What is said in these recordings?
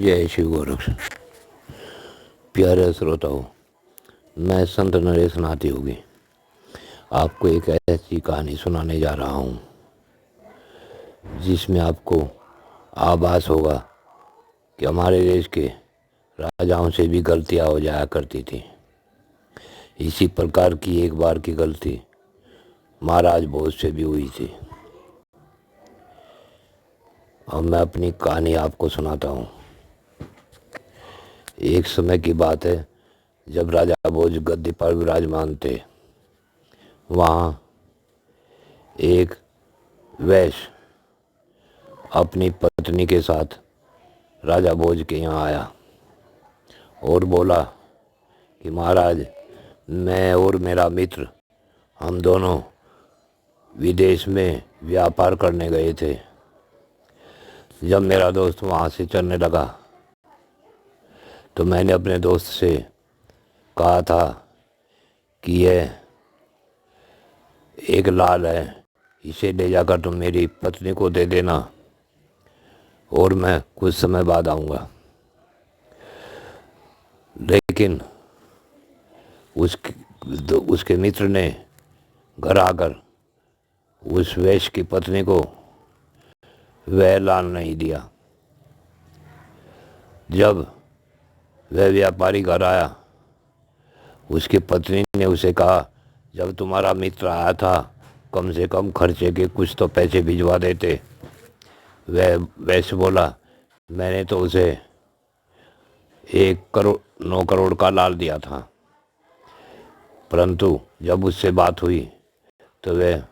जय शिव गोरक्ष। प्यारे श्रोताओं, मैं संत नरेश नाथ योगी आपको एक ऐसी कहानी सुनाने जा रहा हूँ जिसमें आपको आभास होगा कि हमारे देश के राजाओं से भी गलतियाँ हो जाया करती थी। इसी प्रकार की एक बार की गलती महाराज भोज से भी हुई थी। अब मैं अपनी कहानी आपको सुनाता हूँ। एक समय की बात है जब राजा भोज गद्दी पर विराजमान थे। वहाँ एक वैश्य अपनी पत्नी के साथ राजा भोज के यहाँ आया और बोला कि महाराज, मैं और मेरा मित्र हम दोनों विदेश में व्यापार करने गए थे। जब मेरा दोस्त वहाँ से चलने लगा तो मैंने अपने दोस्त से कहा था कि यह एक लाल है, इसे ले जाकर तुम मेरी पत्नी को दे देना और मैं कुछ समय बाद आऊँगा। लेकिन उसके मित्र ने घर आकर उस वैश्य की पत्नी को वह लाल नहीं दिया। जब वह व्यापारी घर आया, उसकी पत्नी ने उसे कहा, जब तुम्हारा मित्र आया था कम से कम खर्चे के कुछ तो पैसे भिजवा देते। वह वैसे बोला, मैंने तो उसे 9 करोड़ का लाल दिया था। परंतु जब उससे बात हुई तो वह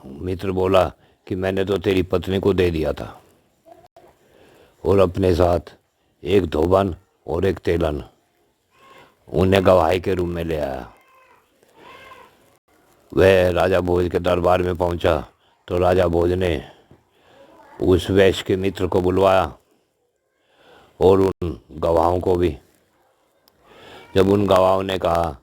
मित्र बोला कि मैंने तो तेरी पत्नी को दे दिया था, और अपने साथ एक धोबन और एक तेलन उन्हें गवाही के रूप में ले आया। वह राजा भोज के दरबार में पहुंचा तो राजा भोज ने उस वैश्य के मित्र को बुलवाया और उन गवाहों को भी। जब उन गवाहों ने कहा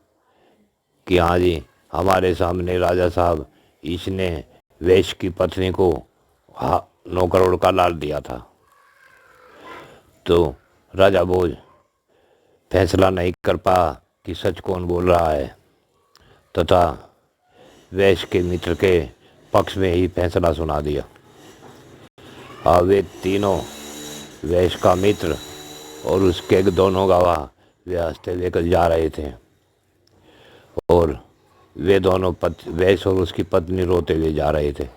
कि हाँ जी, हमारे सामने राजा साहब, इसने वैश्य की पत्नी को 9 करोड़ का लाल दिया था, तो राजा भोज फैसला नहीं कर पाया कि सच कौन बोल रहा है, तथा वैश्य के मित्र के पक्ष में ही फैसला सुना दिया। अब वे तीनों, वैश्य का मित्र और उसके दोनों गवाह, वे हंसते हुए जा रहे थे और वे दोनों वैश्य और उसकी पत्नी रोते हुए जा रहे थे।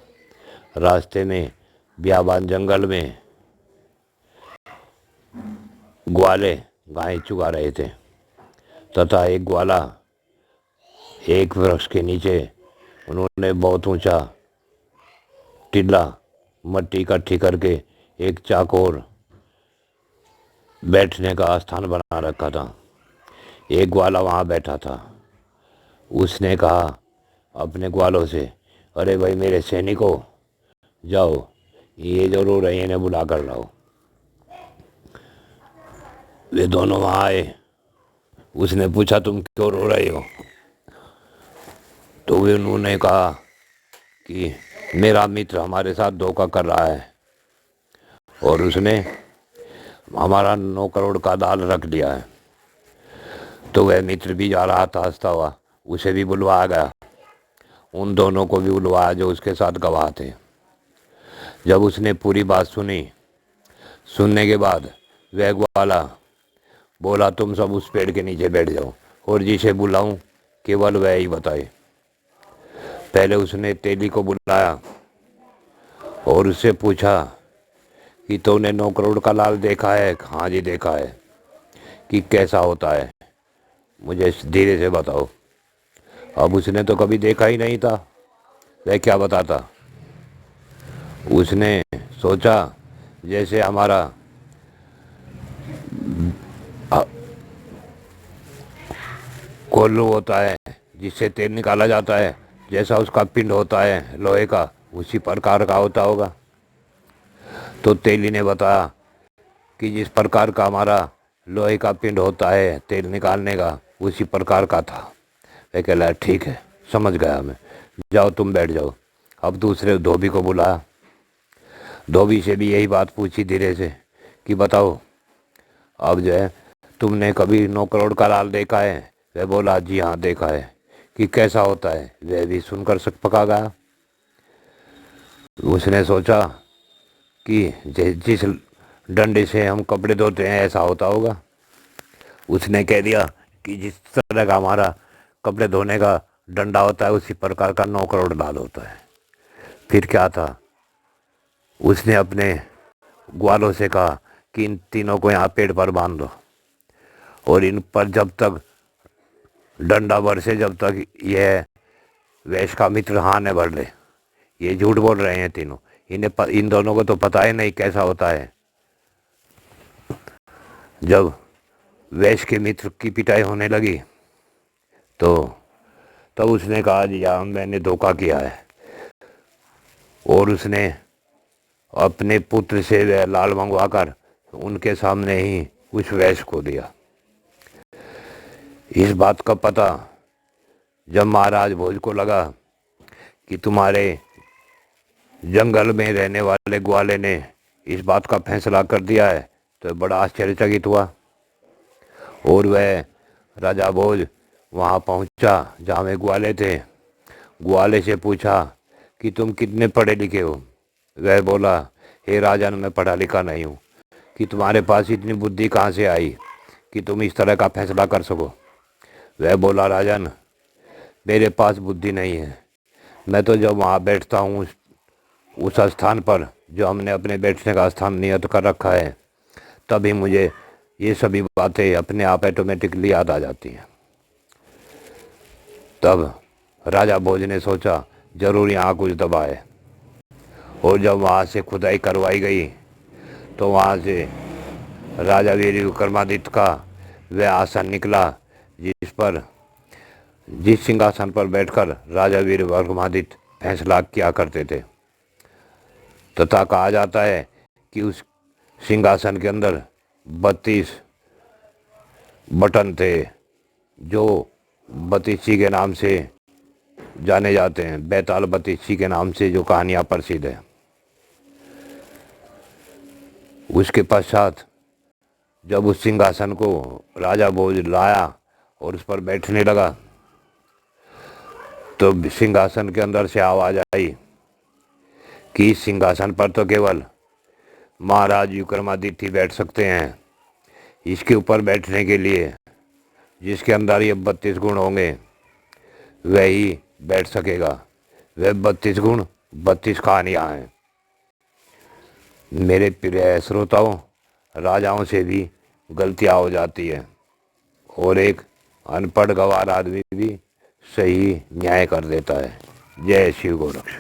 रास्ते में बियाबान जंगल में ग्वाले गाय चुगा रहे थे तथा एक ग्वाला एक वृक्ष के नीचे, उन्होंने बहुत ऊंचा टीला मट्टी इकट्ठी करके एक चाकोर बैठने का स्थान बना रखा था। एक ग्वाला वहाँ बैठा था। उसने कहा अपने ग्वालों से, अरे भाई मेरे सैनिकों, जाओ ये जो रो रहे हैं इन्हें बुला कर लाओ। वे दोनों वहाँ आए। उसने पूछा, तुम क्यों रो रहे हो? तो वे उन्होंने कहा कि मेरा मित्र हमारे साथ धोखा कर रहा है और उसने हमारा 9 करोड़ का दाल रख दिया है। तो वह मित्र भी जा रहा था हंसता हुआ, उसे भी बुलवाया गया। उन दोनों को भी बुलवाया जो उसके साथ गवाह थे। जब उसने पूरी बात सुनने के बाद वह ग्वाला बोला, तुम सब उस पेड़ के नीचे बैठ जाओ और जिसे बुलाऊं केवल वह ही बताए। पहले उसने तेली को बुलाया और उससे पूछा कि तूने 9 करोड़ का लाल देखा है? हाँ जी देखा है। कि कैसा होता है, मुझे धीरे से बताओ। अब उसने तो कभी देखा ही नहीं था, वह क्या बताता। उसने सोचा जैसे हमारा कोल्लू होता है जिससे तेल निकाला जाता है, जैसा उसका पिंड होता है लोहे का, उसी प्रकार का होता होगा। तो तेली ने बताया कि जिस प्रकार का हमारा लोहे का पिंड होता है तेल निकालने का, उसी प्रकार का था। वह कह रहा, ठीक है समझ गया मैं, जाओ तुम बैठ जाओ। अब दूसरे धोबी को बुलाया। धोबी से भी यही बात पूछी धीरे से कि बताओ, अब जो है तुमने कभी 9 करोड़ का लाल देखा है? वह बोला, जी हाँ देखा है। कि कैसा होता है? वह भी सुनकर सक पका गया। उसने सोचा कि जिस डंडे से हम कपड़े धोते हैं ऐसा होता होगा। उसने कह दिया कि जिस तरह का हमारा कपड़े धोने का डंडा होता है उसी प्रकार का 9 करोड़ लाल होता है। फिर क्या था, उसने अपने ग्वालों से कहा कि इन तीनों को यहाँ पेड़ पर बांध दो और इन पर जब तक डंडा बरसे, जब तक यह वैश्य का मित्र हाँ न भर ले। ये झूठ बोल रहे हैं तीनों, इन दोनों को तो पता ही नहीं कैसा होता है। जब वैश्य के मित्र की पिटाई होने लगी तो तब उसने कहा, जी हाँ मैंने धोखा किया है, और उसने अपने पुत्र से वह लाल मंगवाकर उनके सामने ही उस वैश्य को दिया। इस बात का पता जब महाराज भोज को लगा कि तुम्हारे जंगल में रहने वाले ग्वाले ने इस बात का फैसला कर दिया है, तो बड़ा आश्चर्यचकित हुआ। और वह राजा भोज वहाँ पहुँचा जहाँ वे ग्वाले थे। ग्वाले से पूछा कि तुम कितने पढ़े लिखे हो? वह बोला, हे राजन मैं पढ़ा लिखा नहीं हूँ। कि तुम्हारे पास इतनी बुद्धि कहाँ से आई कि तुम इस तरह का फैसला कर सको? वह बोला, राजन मेरे पास बुद्धि नहीं है, मैं तो जब वहाँ बैठता हूँ उस स्थान पर जो हमने अपने बैठने का स्थान नियत कर रखा है, तभी मुझे ये सभी बातें अपने आप ऑटोमेटिकली याद आ जाती हैं। तब राजा भोज ने सोचा जरूर यहाँ कुछ दबा है, और जब वहाँ से खुदाई करवाई गई तो वहाँ से राजा वीर विक्रमादित्य का वह आसन निकला जिस सिंहासन पर बैठकर राजा वीर विक्रमादित्य फैसला किया करते थे। तथा कहा जाता है कि उस सिंहासन के अंदर 32 बटन थे जो बत्तीसी के नाम से जाने जाते हैं, बैताल बत्तीसी के नाम से जो कहानियाँ प्रसिद्ध है। उसके पश्चात जब उस सिंहासन को राजा भोज लाया और उस पर बैठने लगा तो सिंहासन के अंदर से आवाज़ आई कि इस सिंहासन पर तो केवल महाराज विक्रमादित्य बैठ सकते हैं। इसके ऊपर बैठने के लिए जिसके अंदर ये 32 गुण होंगे वह ही बैठ सकेगा। वह 32 गुण 32 कहानियाँ हैं। मेरे प्रिय श्रोताओं, राजाओं से भी गलतियाँ हो जाती है और एक अनपढ़ गंवार आदमी भी सही न्याय कर देता है। जय शिव गोरक्ष।